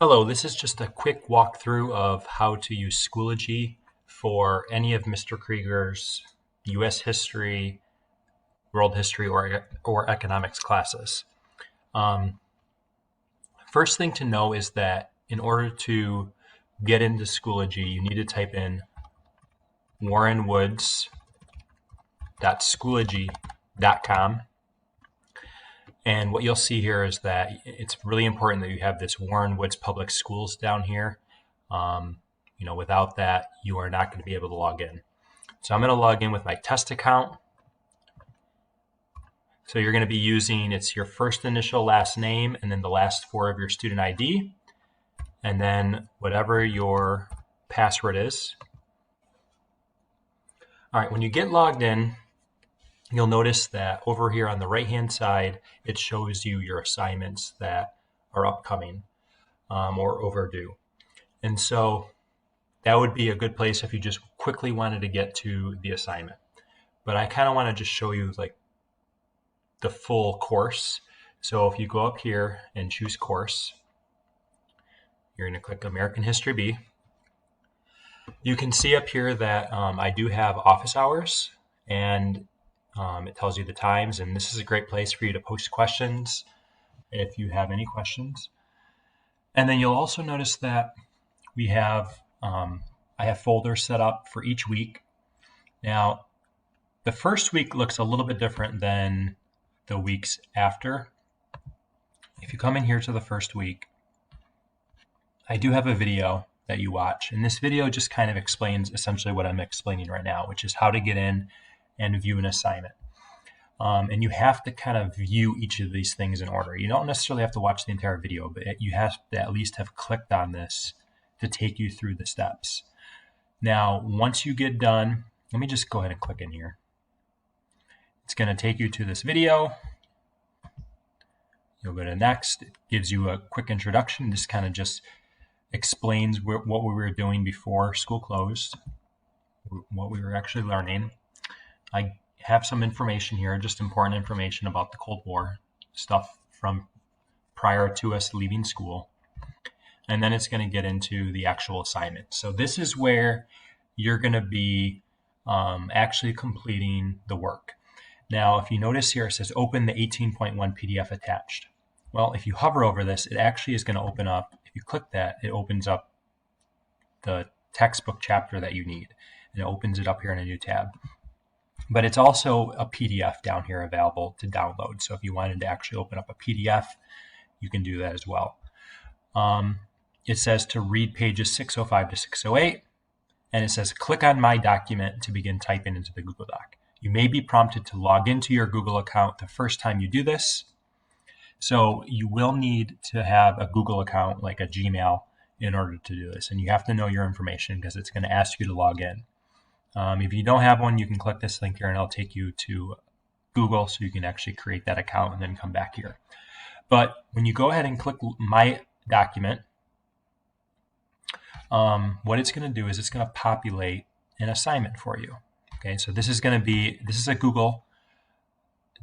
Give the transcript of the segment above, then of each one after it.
Hello, this is just a quick walkthrough of how to use Schoology for any of Mr. Krieger's U.S. history, world history, or economics classes. First thing to know is that in order to get into Schoology, you need to type in warrenwoods.schoology.com. And what you'll see here is that it's really important that you have this Warren Woods Public Schools down here. Without that, you are not going to be able to log in. So I'm going to log in with my test account. So you're going to be using, it's your first initial last name and then the last four of your student ID, and then whatever your password is. All right, when you get logged in, you'll notice that over here on the right-hand side, it shows you your assignments that are upcoming or overdue. And so that would be a good place if you just quickly wanted to get to the assignment. But I kind of want to just show you like the full course. So if you go up here and choose course, you're going to click American History B. You can see up here that I do have office hours, and it tells you the times, and this is a great place for you to post questions if you have any questions. And then you'll also notice that we have I have folders set up for each week. Now, the first week looks a little bit different than the weeks after. If you come in here to the first week, I do have a video that you watch, and this video just kind of explains essentially what I'm explaining right now, which is how to get in and view an assignment. And you have to kind of view each of these things in order. You don't necessarily have to watch the entire video, but you have to at least have clicked on this to take you through the steps. Now, once you get done, let me just go ahead and click in here. It's going to take you to this video. You'll go to next. It gives you a quick introduction. This kind of just explains what we were doing before school closed, what we were actually learning. I have some information here, just important information about the Cold War, stuff from prior to us leaving school. And then it's going to get into the actual assignment. So this is where you're going to be actually completing the work. Now, if you notice here, it says open the 18.1 PDF attached. Well, if you hover over this, it actually is going to open up. If you click that, it opens up the textbook chapter that you need. And it opens it up here in a new tab. But it's also a PDF down here available to download. So if you wanted to actually open up a PDF, you can do that as well. It says to read pages 605 to 608. And it says click on My Document to begin typing into the Google Doc. You may be prompted to log into your Google account the first time you do this. So you will need to have a Google account, like a Gmail, in order to do this. And you have to know your information because it's going to ask you to log in. If you don't have one, you can click this link here and it'll take you to Google so you can actually create that account and then come back here. But when you go ahead and click My Document, what it's going to do is it's going to populate an assignment for you. Okay, so this is a Google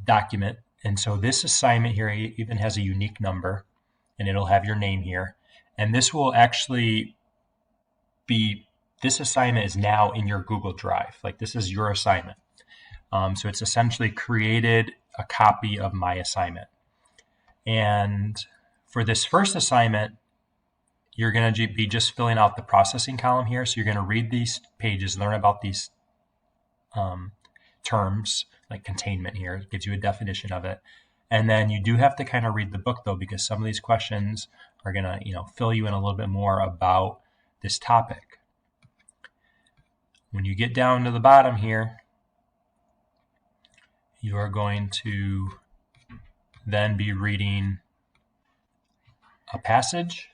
document. And so this assignment here even has a unique number, and it'll have your name here. And this will actually be, this assignment is now in your Google Drive. Like this is your assignment. So it's essentially created a copy of my assignment. And for this first assignment, you're going to be just filling out the processing column here. So you're going to read these pages, learn about these terms like containment here. It gives you a definition of it. And then you do have to kind of read the book though, because some of these questions are going to, fill you in a little bit more about this topic. When you get down to the bottom here, you are going to then be reading a passage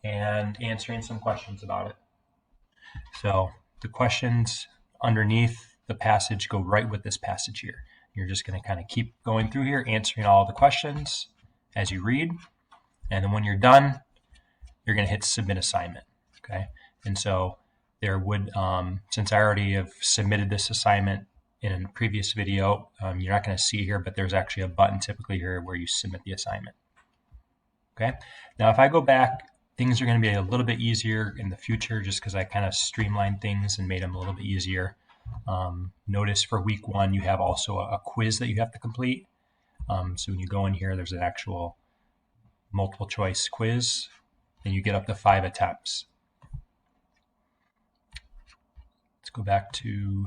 and answering some questions about it. So the questions underneath the passage go right with this passage here. You're just going to kind of keep going through here, answering all the questions as you read. And then when you're done, you're going to hit Submit Assignment. Okay. And so there would, since I already have submitted this assignment in a previous video, you're not going to see here, but there's actually a button typically here where you submit the assignment. Okay. Now, if I go back, things are going to be a little bit easier in the future just because I kind of streamlined things and made them a little bit easier. Notice for week 1, you have also a quiz that you have to complete. So when you go in here, there's an actual multiple choice quiz, and you get up to 5 attempts. Let's go back to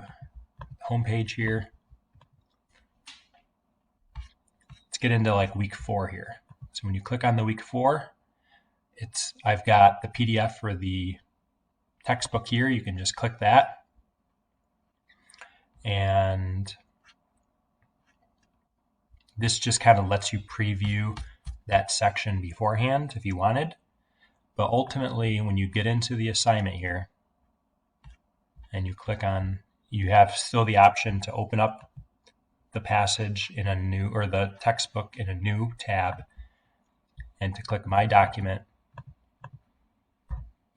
the homepage here. Let's get into like week 4 here. So when you click on the week 4, I've got the PDF for the textbook here. You can just click that. And this just kind of lets you preview that section beforehand if you wanted. But ultimately, when you get into the assignment here and you click on, you have still the option to open up the passage in a new, or the textbook in a new tab, and to click My Document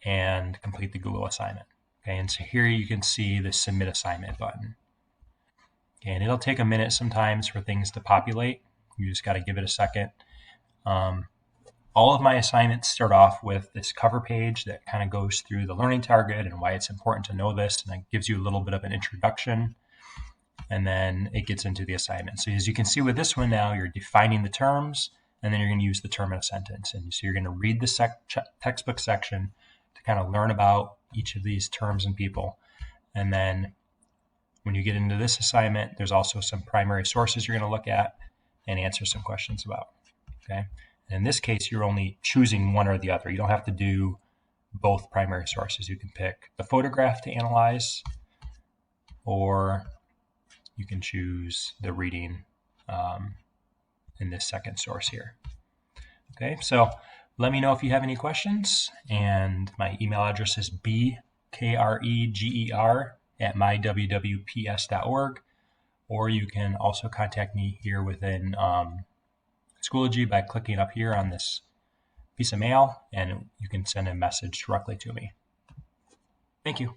and complete the Google assignment. Okay, and so here you can see the Submit Assignment button. Okay, and it'll take a minute sometimes for things to populate. You just got to give it a second. All of my assignments start off with this cover page that kind of goes through the learning target and why it's important to know this, and it gives you a little bit of an introduction, and then it gets into the assignment. So as you can see with this one now, you're defining the terms, and then you're going to use the term in a sentence. And so you're going to read the textbook section to kind of learn about each of these terms and people. And then when you get into this assignment, there's also some primary sources you're going to look at and answer some questions about. Okay. And in this case, you're only choosing one or the other. You don't have to do both primary sources. You can pick the photograph to analyze, or you can choose the reading in this second source here. Okay, so let me know if you have any questions, and my email address is bkreger@mywwps.org, or you can also contact me here within Schoology by clicking up here on this piece of mail, and you can send a message directly to me. Thank you.